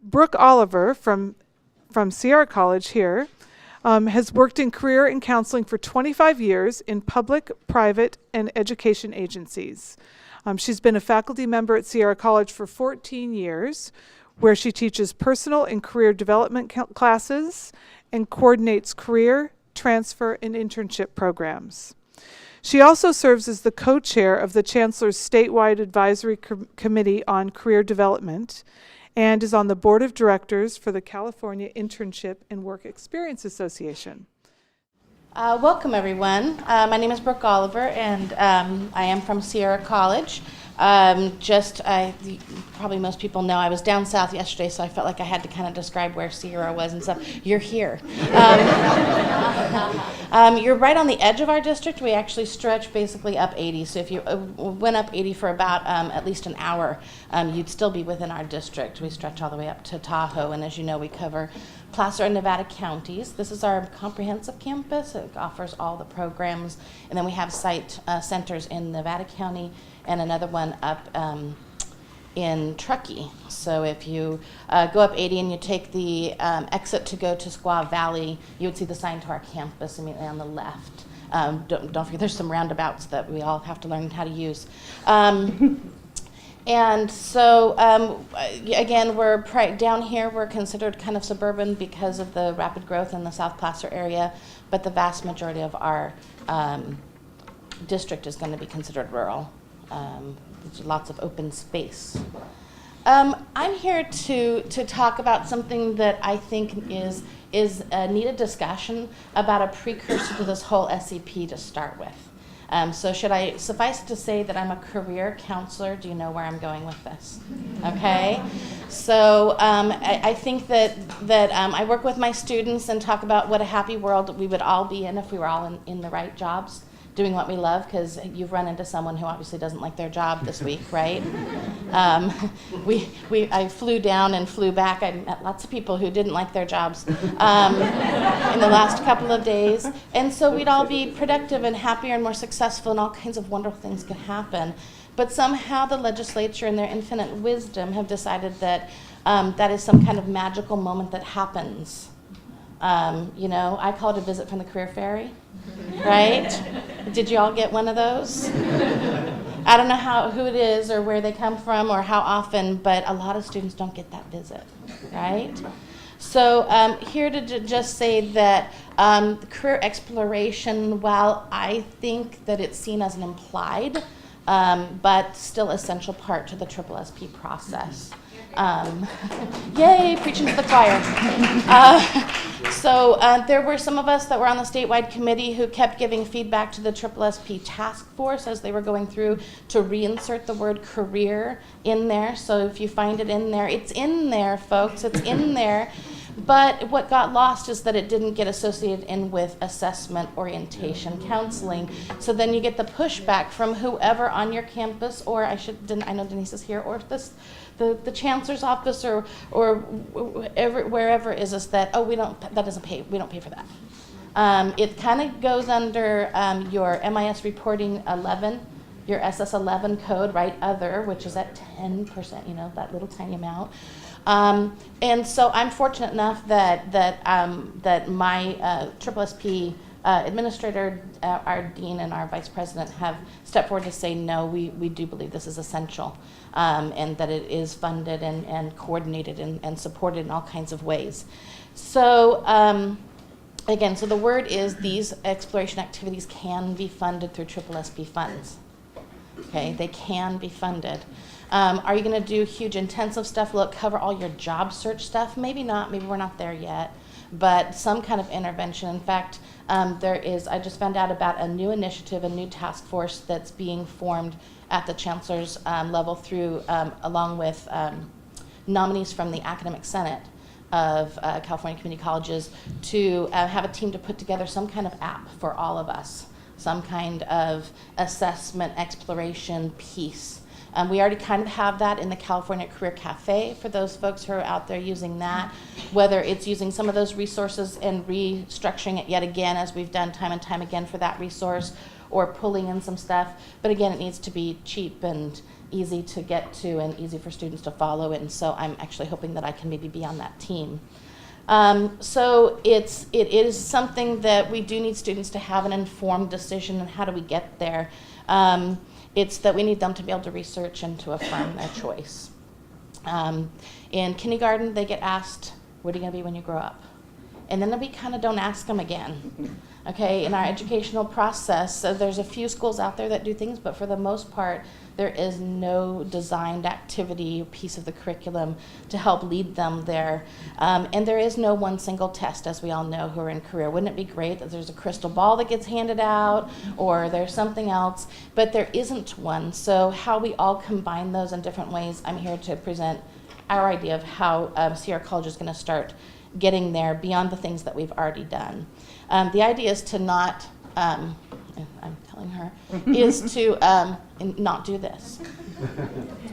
Brooke Oliver from Sierra College here has worked in career and counseling for 25 years in public, private, and education agencies. She's been a faculty member at Sierra College for 14 years, where she teaches personal and career development classes and coordinates career, transfer, and internship programs. She also serves as the co-chair of the Chancellor's statewide advisory committee on career development and is on the board of directors for the California Internship and Work Experience Association. Welcome, everyone. My name is Brooke Oliver, and I am from Sierra College. Probably most people know I was down south yesterday, so I felt like I had to kind of describe where Sierra was and stuff. You're here. You're right on the edge of our district. We actually stretch basically up 80, so if you went up 80 for about at least an hour, you'd still be within our district. We stretch all the way up to Tahoe, and as you know, we cover Placer and Nevada counties. This is our comprehensive campus. It offers all the programs, and then we have site centers in Nevada County and another one up in Truckee. So if you go up 80 and you take the exit to go to Squaw Valley, you would see the sign to our campus immediately on the left. Don't forget, there's some roundabouts that we all have to learn how to use. And so, again, we're down here, we're considered kind of suburban because of the rapid growth in the South Placer area, but the vast majority of our district is going to be considered rural. There's lots of open space. I'm here to talk about something that I think is a needed discussion about a precursor to this whole SEP to start with. So should I suffice it to say that I'm a career counselor? Do you know where I'm going with this? Okay. So I think that I work with my students and talk about what a happy world we would all be in if we were all in the right jobs, doing what we love, because you've run into someone who obviously doesn't like their job this week, right? I flew down and flew back. I met lots of people who didn't like their jobs in the last couple of days. And so we'd all be productive and happier and more successful, and all kinds of wonderful things could happen. But somehow the legislature, in their infinite wisdom, have decided that that is some kind of magical moment that happens. I call it a visit from the career fairy, right? Did you all get one of those? I don't know who it is or where they come from or how often, but a lot of students don't get that visit, right? So here to just say that career exploration, while I think that it's seen as an implied, but still essential part to the SSSP process. Yay, preaching to the choir. So there were some of us that were on the statewide committee who kept giving feedback to the SSSP task force as they were going through to reinsert the word career in there. So if you find it in there, it's in there, folks, it's in there. But what got lost is that it didn't get associated in with assessment, orientation, counseling. So then you get the pushback from whoever on your campus, or I know Denise is here, or the chancellor's office, or wherever is that, we don't pay for that. It kind of goes under your MIS reporting 11, your SS 11 code, right? Other, which is at 10%, that little tiny amount. And so I'm fortunate enough that my SSSP administrator, our dean, and our vice president have stepped forward to say, no, we do believe this is essential, and that it is funded and coordinated and supported in all kinds of ways. So again, so the word is these exploration activities can be funded through SSSP funds. Okay, they can be funded. Are you going to do huge intensive stuff? Will it cover all your job search stuff? Maybe not. Maybe we're not there yet. But some kind of intervention. In fact, I just found out about a new initiative, a new task force that's being formed at the chancellor's level through, along with nominees from the Academic Senate of California Community Colleges, to have a team to put together some kind of app for all of us, some kind of assessment, exploration piece. We already kind of have that in the California Career Cafe for those folks who are out there using that, whether it's using some of those resources and restructuring it yet again, as we've done time and time again for that resource, or pulling in some stuff. But again, it needs to be cheap and easy to get to and easy for students to follow. And so I'm actually hoping that I can maybe be on that team. So it is something that we do need students to have an informed decision on how do we get there. It's that we need them to be able to research and to affirm their choice. In kindergarten, they get asked, what are you going to be when you grow up? And then we kind of don't ask them again. Okay, in our educational process, so there's a few schools out there that do things, but for the most part, there is no designed activity piece of the curriculum to help lead them there. And there is no one single test, as we all know who are in career. Wouldn't it be great that there's a crystal ball that gets handed out, or there's something else, but there isn't one. So how we all combine those in different ways, I'm here to present our idea of how Sierra College is going to start getting there beyond the things that we've already done. The idea is to not, I'm telling her, is to not do this.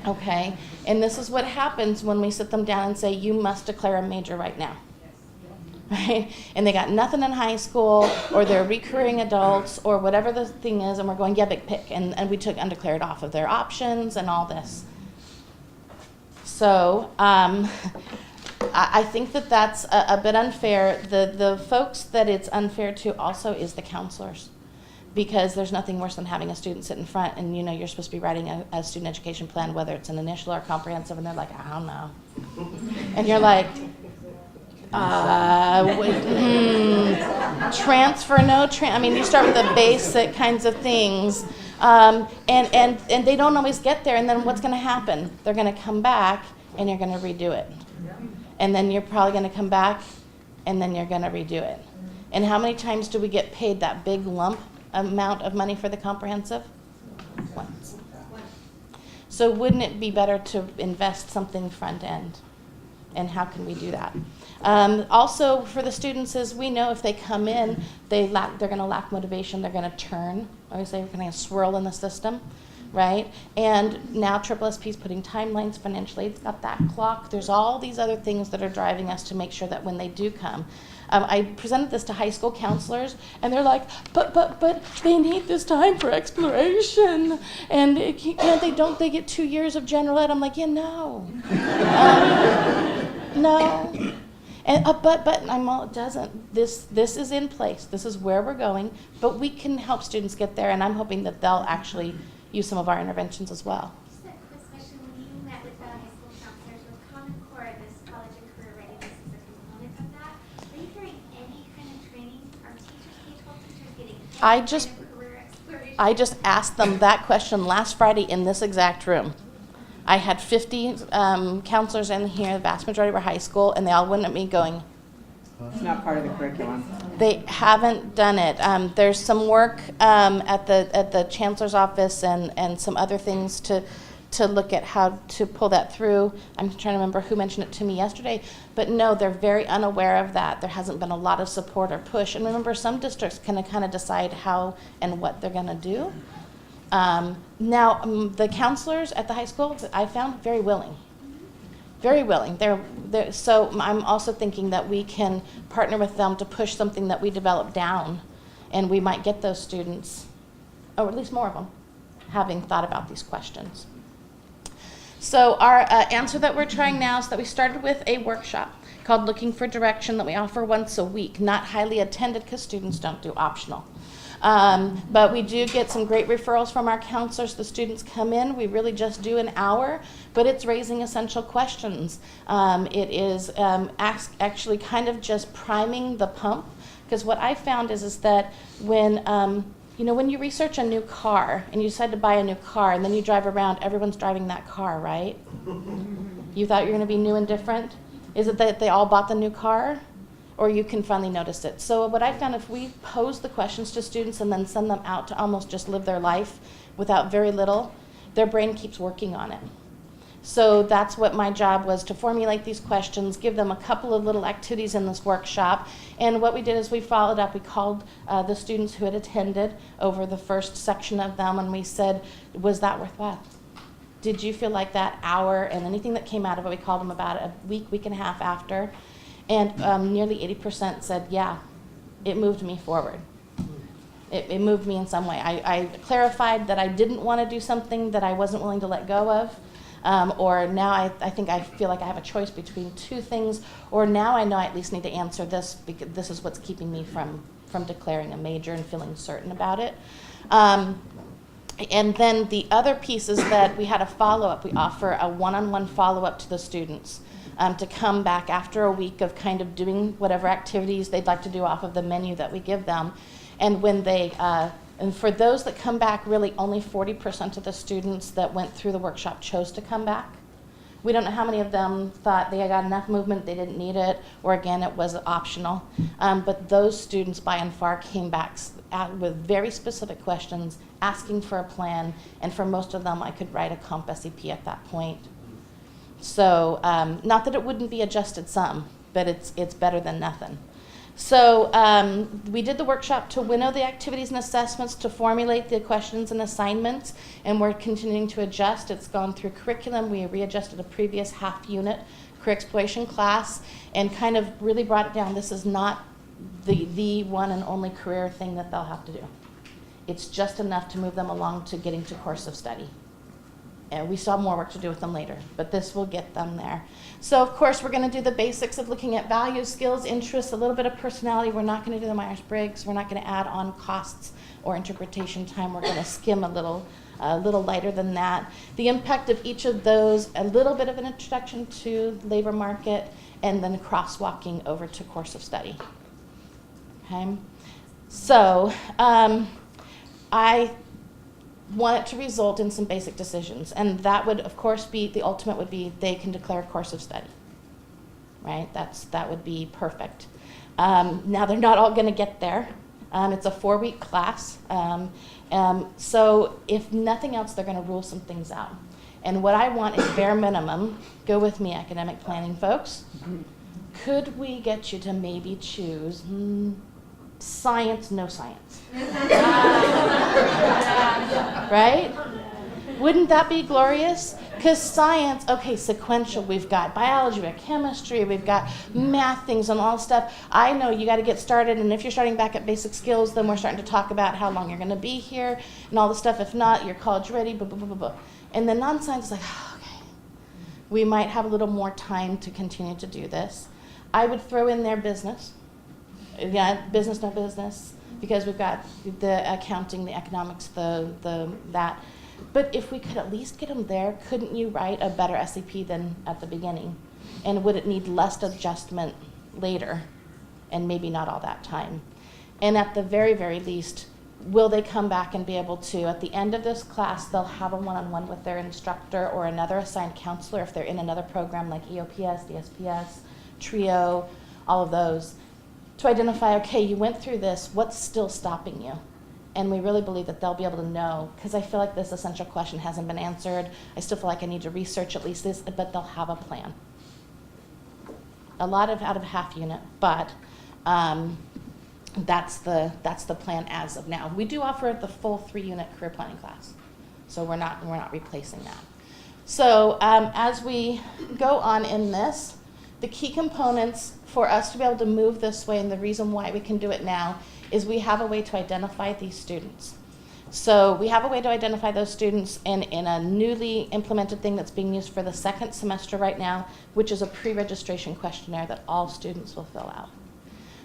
Okay? And this is what happens when we sit them down and say, you must declare a major right now. Right? And they got nothing in high school, or they're recurring adults, or whatever the thing is, and we're going, yeah, big pick. And we took undeclared off of their options and all this. So, I think that that's a bit unfair. The folks that it's unfair to also is the counselors, because there's nothing worse than having a student sit in front and you're supposed to be writing a student education plan, whether it's an initial or comprehensive, and they're like, I don't know. And you're like, transfer, no I mean, you start with the basic kinds of things. And they don't always get there, and then what's going to happen? They're going to come back and you're going to redo it. And then you're probably going to come back, and then you're going to redo it. And how many times do we get paid that big lump amount of money for the comprehensive? Once. So wouldn't it be better to invest something front end? And how can we do that? Also, for the students, is we know if they come in, they're going to lack motivation. They're going to turn. I always say we're going to swirl in the system. Right? And now SSSP is putting timelines, financial aid's got that clock. There's all these other things that are driving us to make sure that when they do come. I presented this to high school counselors, and they're like, but they need this time for exploration. And they get 2 years of general ed? I'm like, yeah, no. No. And, but I'm all, it doesn't. This is in place. This is where we're going. But we can help students get there, and I'm hoping that they'll actually use some of our interventions as well. Just a quick question. When you met with the high school counselors, with Common Core, this college and career readiness is a component of that. Are you hearing any kind of training? Are teachers, K-12 teachers getting any kind of career exploration? I just asked them that question last Friday in this exact room. I had 50 counselors in here, the vast majority were high school, and they all went at me going, it's not part of the curriculum. they haven't done it. There's some work at the chancellor's office and some other things to look at how to pull that through. I'm trying to remember who mentioned it to me yesterday, but no, they're very unaware of that. There hasn't been a lot of support or push. And remember, some districts can kind of decide how and what they're going to do. Now, the counselors at the high school, I found very willing. Very willing. So I'm also thinking that we can partner with them to push something that we develop down, and we might get those students, or at least more of them, having thought about these questions. So our answer that we're trying now is that we started with a workshop called Looking for Direction that we offer once a week, not highly attended because students don't do optional. But we do get some great referrals from our counselors. The students come in. We really just do an hour, but it's raising essential questions. It is actually kind of just priming the pump, because what I found is that when when you research a new car and you decide to buy a new car and then you drive around, everyone's driving that car, right? You thought you were going to be new and different? Is it that they all bought the new car? Or you can finally notice it. So what I found, if we pose the questions to students and then send them out to almost just live their life without very little, their brain keeps working on it. So that's what my job was, to formulate these questions, give them a couple of little activities in this workshop. And what we did is we followed up. We called the students who had attended over the first section of them, and we said, was that worthwhile? Did you feel like that hour and anything that came out of it? We called them about a week and a half after. And nearly 80% said, yeah, it moved me forward. It moved me in some way. I clarified that I didn't want to do something that I wasn't willing to let go of. Or now I think I feel like I have a choice between two things, or now I know I at least need to answer this because this is what's keeping me from declaring a major and feeling certain about it. And then the other piece is that we had a follow-up. We offer a one-on-one follow-up to the students to come back after a week of kind of doing whatever activities they'd like to do off of the menu that we give them. And when they, and for those that come back, really only 40% of the students that went through the workshop chose to come back. We don't know how many of them thought they had got enough movement, they didn't need it, or again, it was optional. But those students by and far came back with very specific questions, asking for a plan, and for most of them, I could write a comp SEP at that point. So, not that it wouldn't be adjusted some, but it's better than nothing. So we did the workshop to winnow the activities and assessments, to formulate the questions and assignments, and we're continuing to adjust. It's gone through curriculum. We readjusted a previous half unit career exploration class and kind of really brought it down. This is not the one and only career thing that they'll have to do. It's just enough to move them along to getting to course of study. And we still have more work to do with them later, but this will get them there. So, of course, we're going to do the basics of looking at values, skills, interests, a little bit of personality. We're not going to do the Myers-Briggs. We're not going to add on costs or interpretation time. We're going to skim a little lighter than that. The impact of each of those, a little bit of an introduction to labor market, and then crosswalking over to course of study. Okay? So, I want it to result in some basic decisions, and that would of course be the ultimate. Would be they can declare a course of study, right? That would be perfect. Now they're not all going to get there. It's a 4-week class, so if nothing else, they're going to rule some things out. And what I want is bare minimum. Go with me, academic planning folks. Could we get you to maybe choose science, no science? Right? Wouldn't that be glorious? Because science, okay, sequential, we've got biology, we have chemistry, we've got math things and all stuff. I know you got to get started, and if you're starting back at basic skills, then we're starting to talk about how long you're going to be here and all the stuff. If not, you're college ready, blah, blah, blah, blah, blah. And then non-science is like, okay, we might have a little more time to continue to do this. I would throw in their business. Yeah, business, no business, because we've got the accounting, the economics, that. But if we could at least get them there, couldn't you write a better SEP than at the beginning? And would it need less adjustment later, and maybe not all that time? And at the very, very least, will they come back and be able to, at the end of this class, they'll have a one-on-one with their instructor or another assigned counselor if they're in another program like EOPS, DSPS, TRIO, all of those, to identify, okay, you went through this, what's still stopping you? And we really believe that they'll be able to know, because I feel like this essential question hasn't been answered. I still feel like I need to research at least this, but they'll have a plan. A lot of out of half unit, but that's the plan as of now. We do offer the full 3-unit career planning class, so we're not replacing that. So as we go on in this, the key components for us to be able to move this way, and the reason why we can do it now, is we have a way to identify these students. So we have a way to identify those students in a newly implemented thing that's being used for the 2nd semester right now, which is a pre-registration questionnaire that all students will fill out.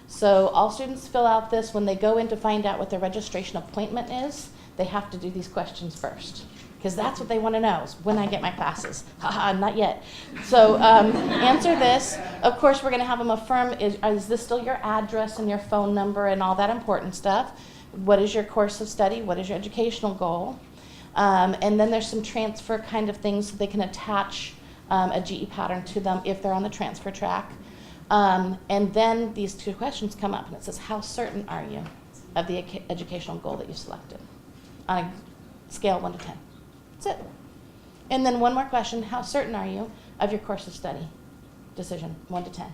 So all students fill out this. When they go in to find out what their registration appointment is, they have to do these questions first, because that's what they want to know, is when I get my classes. Haha, not yet. So answer this. Of course, we're going to have them affirm, is this still your address and your phone number and all that important stuff? What is your course of study? What is your educational goal? And then there's some transfer kind of things so they can attach a GE pattern to them if they're on the transfer track. And then these 2 questions come up, and it says, how certain are you of the educational goal that you selected on a scale 1 to 10? That's it. And then one more question, how certain are you of your course of study decision, 1 to 10?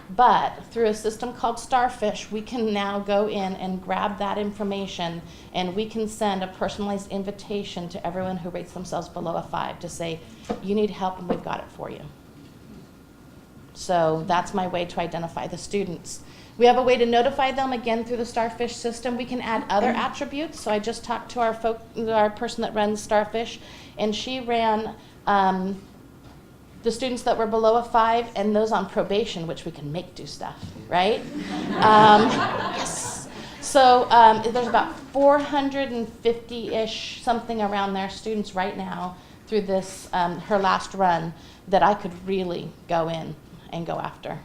But through a system called Starfish, we can now go in and grab that information, and we can send a personalized invitation to everyone who rates themselves below a 5 to say, you need help and we've got it for you. So that's my way to identify the students. We have a way to notify them, again, through the Starfish system. We can add other attributes. So I just talked to our person that runs Starfish, and she ran the students that were below a 5 and those on probation, which we can make do stuff, right? Yes. So there's about 450-ish, something around there, students right now through this, her last run, that I could really go in and go after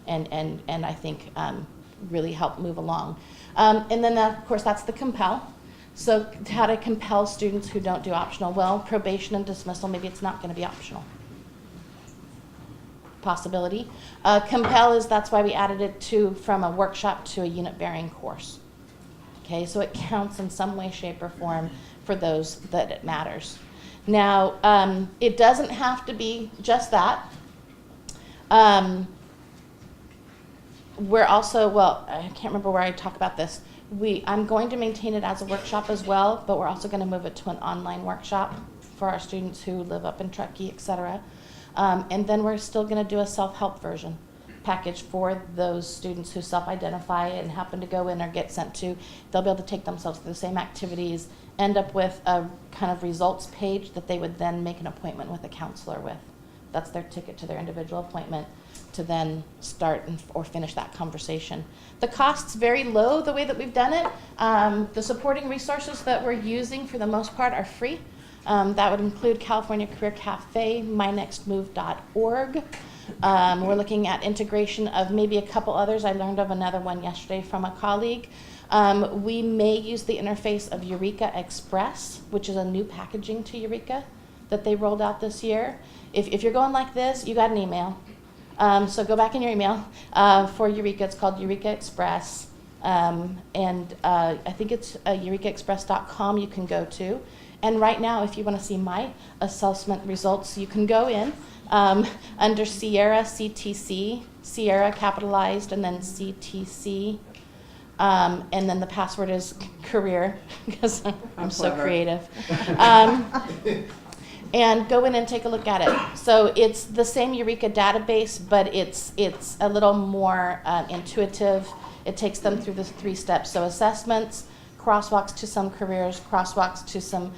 and I think really help move along. And then, of course, that's the compel. So how to compel students who don't do optional? Well, probation and dismissal, maybe it's not going to be optional. Possibility. Compel is, that's why we added it from a workshop to a unit-bearing course. Okay, so it counts in some way, shape, or form for those that it matters. Now, it doesn't have to be just that. We're also, well, I can't remember where I talk about this. I'm going to maintain it as a workshop as well, but we're also going to move it to an online workshop for our students who live up in Truckee, et cetera. And then we're still going to do a self-help version package for those students who self-identify and happen to go in or get sent to. They'll be able to take themselves through the same activities, end up with a kind of results page that they would then make an appointment with a counselor with. That's their ticket to their individual appointment to then start or finish that conversation. The cost's very low the way that we've done it. The supporting resources that we're using for the most part are free. That would include California Career Cafe, mynextmove.org. We're looking at integration of maybe a couple others. I learned of another one yesterday from a colleague. We may use the interface of Eureka Express, which is a new packaging to Eureka that they rolled out this year. If you're going like this, you got an email. So go back in your email for Eureka. It's called Eureka Express. And I think it's eurekaexpress.com you can go to. And right now, if you want to see my assessment results, you can go in under Sierra, CTC, Sierra capitalized, and then CTC. And then the password is career, because I'm so creative. And go in and take a look at it. So it's the same Eureka database, but it's a little more intuitive. It takes them through the 3 steps. So assessments, crosswalks to some careers, crosswalks to some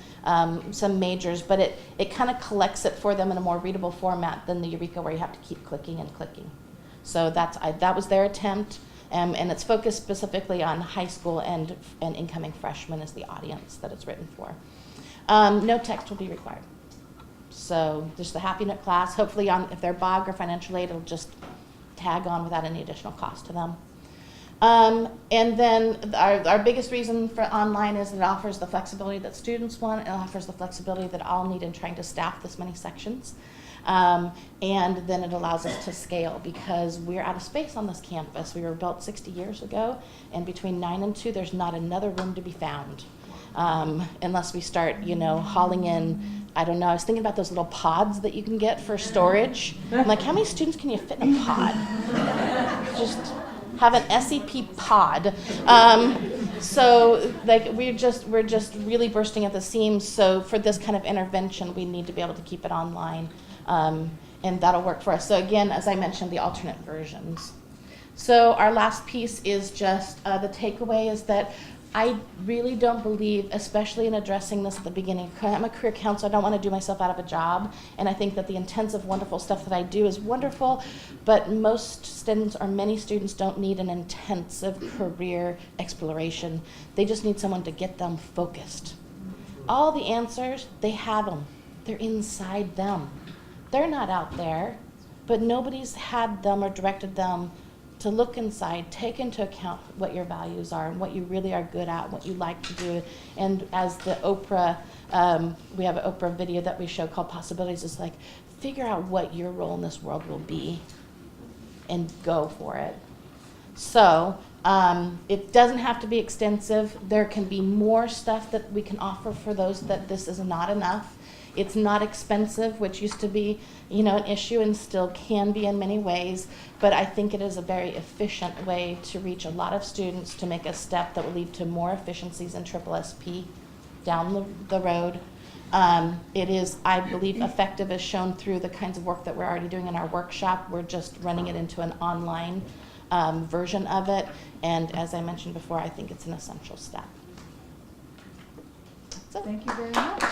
majors, but it kind of collects it for them in a more readable format than the Eureka where you have to keep clicking and clicking. So that was their attempt, and it's focused specifically on high school and incoming freshmen as the audience that it's written for. No text will be required. So just the Happy Note class, hopefully if they're BOG or financial aid, it'll just tag on without any additional cost to them. And then our biggest reason for online is it offers the flexibility that students want. It offers the flexibility that all need in trying to staff this many sections. And then it allows us to scale because we're out of space on this campus. We were built 60 years ago, and between 9 and 2, there's not another room to be found. Unless we start, hauling in, I don't know, I was thinking about those little pods that you can get for storage. I'm like, how many students can you fit in a pod? Just have an SEP pod. So we're just really bursting at the seams. So for this kind of intervention, we need to be able to keep it online, and that'll work for us. So again, as I mentioned, the alternate versions. So our last piece is just the takeaway is that I really don't believe, especially in addressing this at the beginning, I'm a career counselor, I don't want to do myself out of a job, and I think that the intensive, wonderful stuff that I do is wonderful, but most students or many students don't need an intensive career exploration. They just need someone to get them focused. All the answers, they have them. They're inside them. They're not out there, but nobody's had them or directed them to look inside, take into account what your values are and what you really are good at, what you like to do. And as the Oprah, we have an Oprah video that we show called Possibilities, it's like, figure out what your role in this world will be and go for it. So it doesn't have to be extensive. There can be more stuff that we can offer for those that this is not enough. It's not expensive, which used to be, an issue and still can be in many ways, but I think it is a very efficient way to reach a lot of students to make a step that will lead to more efficiencies in SSSP down the road. It is, I believe, effective as shown through the kinds of work that we're already doing in our workshop. We're just running it into an online version of it. And as I mentioned before, I think it's an essential step. Thank you very much.